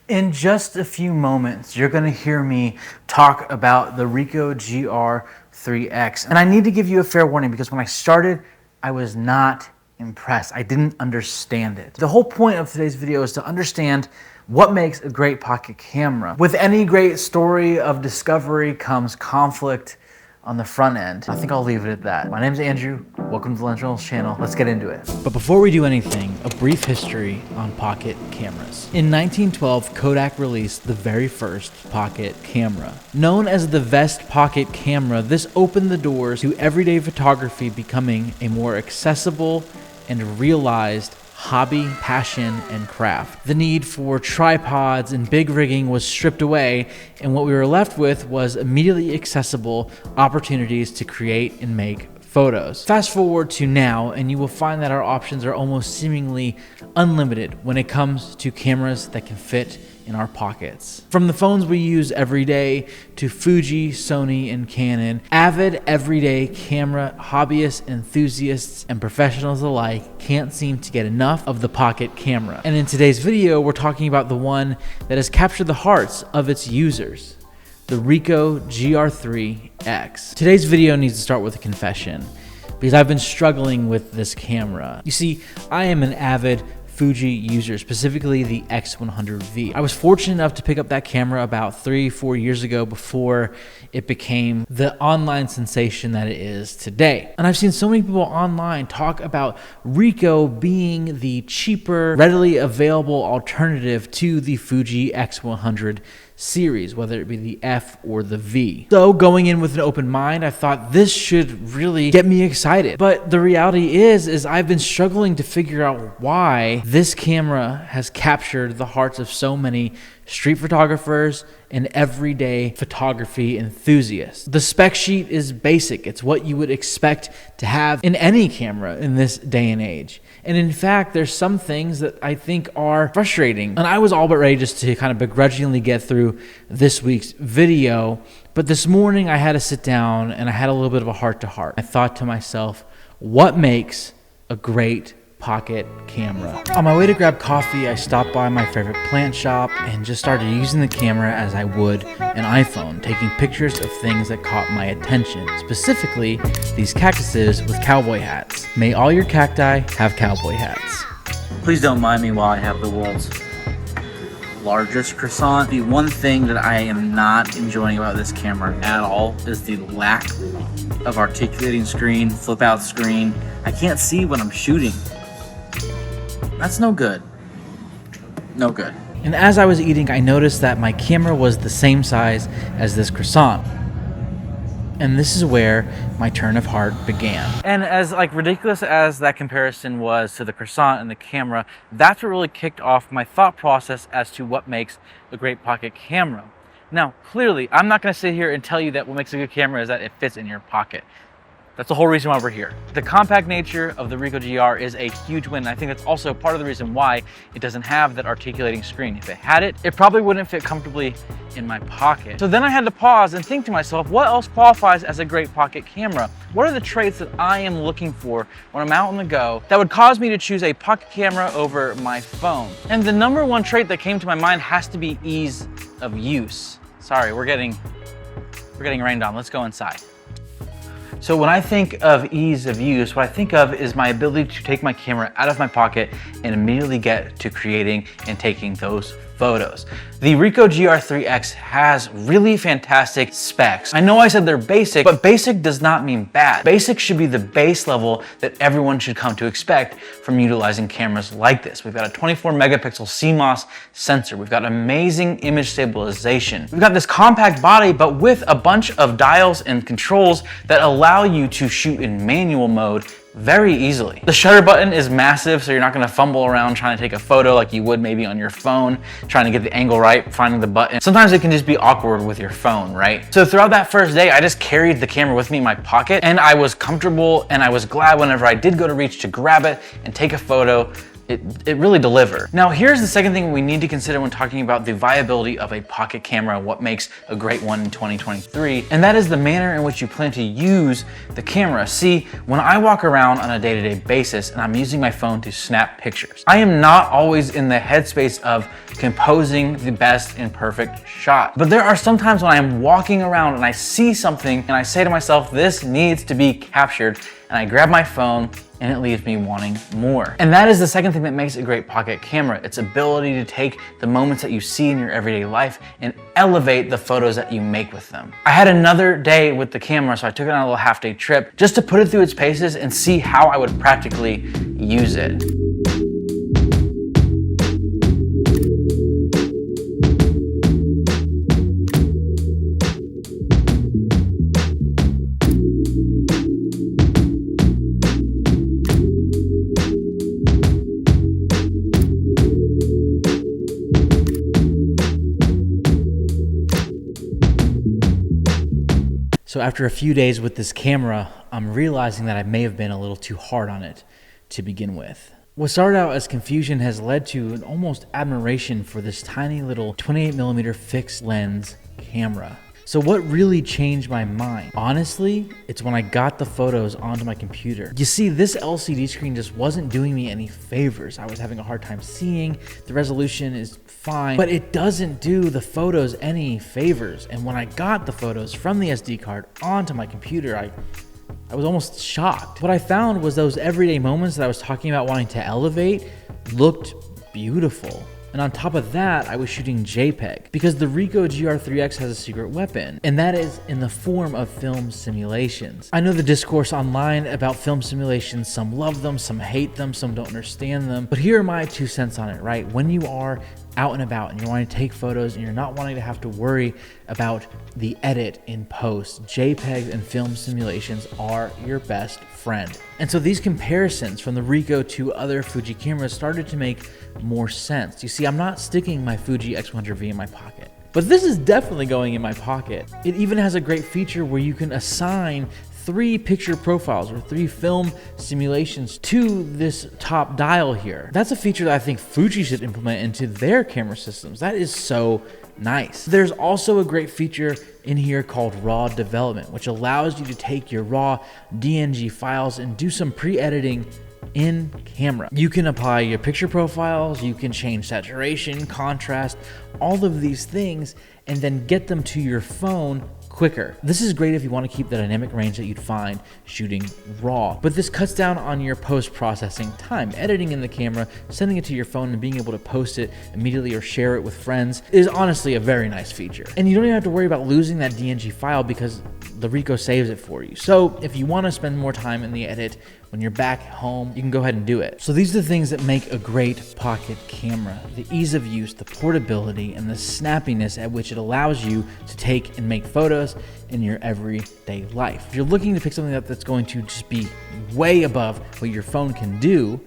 In just a few moments, you're gonna hear me talk about the Ricoh GR IIIx. And I need to give you a fair warning because when I started, I was not impressed. I didn't understand it. The whole point of today's video is to understand what makes a great pocket camera. With any great story of discovery comes conflict on the front end. I think I'll leave it at that. My name's Andrew. Welcome to the Lens Reynolds channel. Let's get into it. But before we do anything, a brief history on pocket cameras. In 1912, Kodak released the very first pocket camera. Known as the Vest Pocket Camera, this opened the doors to everyday photography becoming a more accessible and realized hobby, passion, and craft. The need for tripods and big rigging was stripped away, and what we were left with was immediately accessible opportunities to create and make photos. Fast forward to now, and you will find that our options are almost seemingly unlimited when it comes to cameras that can fit in our pockets. From the phones we use every day to Fuji, Sony, and Canon, avid everyday camera hobbyists, enthusiasts, and professionals alike can't seem to get enough of the pocket camera. And in today's video, we're talking about the one that has captured the hearts of its users, the Ricoh GR IIIx. Today's video needs to start with a confession because I've been struggling with this camera. You see, I am an avid Fuji user, specifically the X100V. I was fortunate enough to pick up that camera about 3-4 years ago before it became the online sensation that it is today. And I've seen so many people online talk about Ricoh being the cheaper, readily available alternative to the Fuji X100 series, whether it be the F or the V. So going in with an open mind, I thought this should really get me excited. But the reality is I've been struggling to figure out why this camera has captured the hearts of so many street photographers and everyday photography enthusiasts. The spec sheet is basic. It's what you would expect to have in any camera in this day and age. And in fact, there's some things that I think are frustrating. And I was all but ready just to kind of begrudgingly get through this week's video. But this morning I had to sit down and I had a little bit of a heart-to-heart. I thought to myself, what makes a great pocket camera? On my way to grab coffee, I stopped by my favorite plant shop and just started using the camera as I would an iPhone, taking pictures of things that caught my attention, specifically these cactuses with cowboy hats. May all your cacti have cowboy hats. Please don't mind me while I have the world's largest croissant. The one thing that I am not enjoying about this camera at all is the lack of articulating screen, flip out screen. I can't see when I'm shooting. That's no good. No good. And as I was eating, I noticed that my camera was the same size as this croissant. And this is where my turn of heart began. And as ridiculous as that comparison was to the croissant and the camera, that's what really kicked off my thought process as to what makes a great pocket camera. Now, clearly, I'm not gonna sit here and tell you that what makes a good camera is that it fits in your pocket. That's the whole reason why we're here. The compact nature of the Ricoh GR is a huge win. And I think that's also part of the reason why it doesn't have that articulating screen. If it had it, it probably wouldn't fit comfortably in my pocket. So then I had to pause and think to myself, what else qualifies as a great pocket camera? What are the traits that I am looking for when I'm out on the go that would cause me to choose a pocket camera over my phone? And the number one trait that came to my mind has to be ease of use. Sorry, we're getting rained on. Let's go inside. So when I think of ease of use, what I think of is my ability to take my camera out of my pocket and immediately get to creating and taking those photos. The Ricoh GR IIIx has really fantastic specs. I know I said they're basic, but basic does not mean bad. Basic should be the base level that everyone should come to expect from utilizing cameras like this. We've got a 24 megapixel CMOS sensor. We've got amazing image stabilization. We've got this compact body, but with a bunch of dials and controls that allow you to shoot in manual mode very easily. The shutter button is massive, so you're not gonna fumble around trying to take a photo like you would maybe on your phone, trying to get the angle right, finding the button. Sometimes it can just be awkward with your phone, right? So throughout that first day, I just carried the camera with me in my pocket, and I was comfortable and I was glad whenever I did go to reach to grab it and take a photo it really deliver. Now, here's the second thing we need to consider when talking about the viability of a pocket camera, what makes a great one in 2023, and that is the manner in which you plan to use the camera. See, when I walk around on a day-to-day basis and I'm using my phone to snap pictures, I am not always in the headspace of composing the best and perfect shot. But there are some times when I am walking around and I see something and I say to myself, this needs to be captured, and I grab my phone and it leaves me wanting more. And that is the second thing that makes a great pocket camera, its ability to take the moments that you see in your everyday life and elevate the photos that you make with them. I had another day with the camera, so I took it on a little half-day trip just to put it through its paces and see how I would practically use it. So after a few days with this camera, I'm realizing that I may have been a little too hard on it to begin with. What started out as confusion has led to an almost admiration for this tiny little 28mm fixed lens camera. So what really changed my mind? Honestly, it's when I got the photos onto my computer. You see, this LCD screen just wasn't doing me any favors. I was having a hard time seeing. The resolution is fine, but it doesn't do the photos any favors. And when I got the photos from the SD card onto my computer, I was almost shocked. What I found was those everyday moments that I was talking about wanting to elevate looked beautiful. And on top of that, I was shooting JPEG because the Ricoh GR IIIx has a secret weapon, and that is in the form of film simulations. I know the discourse online about film simulations, some love them, some hate them, some don't understand them, but here are my 2 cents on it, right? When you are out and about and you're wanting to take photos and you're not wanting to have to worry about the edit in post, JPEGs and film simulations are your best friend. And so these comparisons from the Ricoh to other Fuji cameras started to make more sense. You see, I'm not sticking my Fuji X100V in my pocket, but this is definitely going in my pocket. It even has a great feature where you can assign 3 picture profiles or 3 film simulations to this top dial here. That's a feature that I think Fuji should implement into their camera systems. That is so nice. There's also a great feature in here called raw development, which allows you to take your raw DNG files and do some pre-editing in camera. You can apply your picture profiles, you can change saturation, contrast, all of these things, and then get them to your phone quicker. This is great if you want to keep the dynamic range that you'd find shooting raw, but this cuts down on your post-processing time. Editing in the camera, sending it to your phone, and being able to post it immediately or share it with friends is honestly a very nice feature. And you don't even have to worry about losing that DNG file because the Ricoh saves it for you. So if you want to spend more time in the edit when you're back home, you can go ahead and do it. So these are the things that make a great pocket camera: the ease of use, the portability, and the snappiness at which it allows you to take and make photos in your everyday life. If you're looking to pick something that's going to just be way above what your phone can do,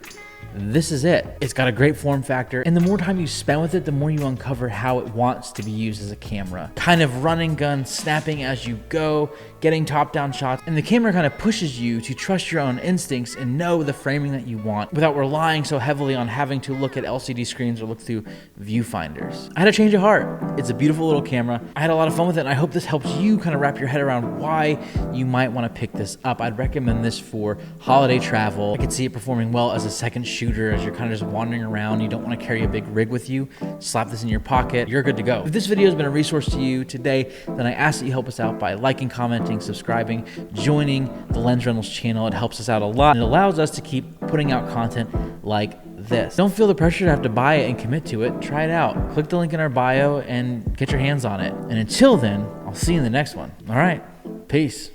this is it. It's got a great form factor, and the more time you spend with it, the more you uncover how it wants to be used as a camera. Kind of run and gun, snapping as you go, getting top-down shots, and the camera kind of pushes you to trust your own instincts and know the framing that you want without relying so heavily on having to look at LCD screens or look through viewfinders. I had a change of heart. It's a beautiful little camera. I had a lot of fun with it, and I hope this helps you kind of wrap your head around why you might want to pick this up. I'd recommend this for holiday travel. I could see it performing well as a second shooter as you're kind of just wandering around. You don't want to carry a big rig with you. Slap this in your pocket. You're good to go. If this video has been a resource to you today, then I ask that you help us out by liking, commenting, subscribing, joining the Lens Rentals channel. It helps us out a lot, and it allows us to keep putting out content like this. Don't feel the pressure to have to buy it and commit to it. Try it out. Click the link in our bio and get your hands on it. And until then, I'll see you in the next one. All right, peace.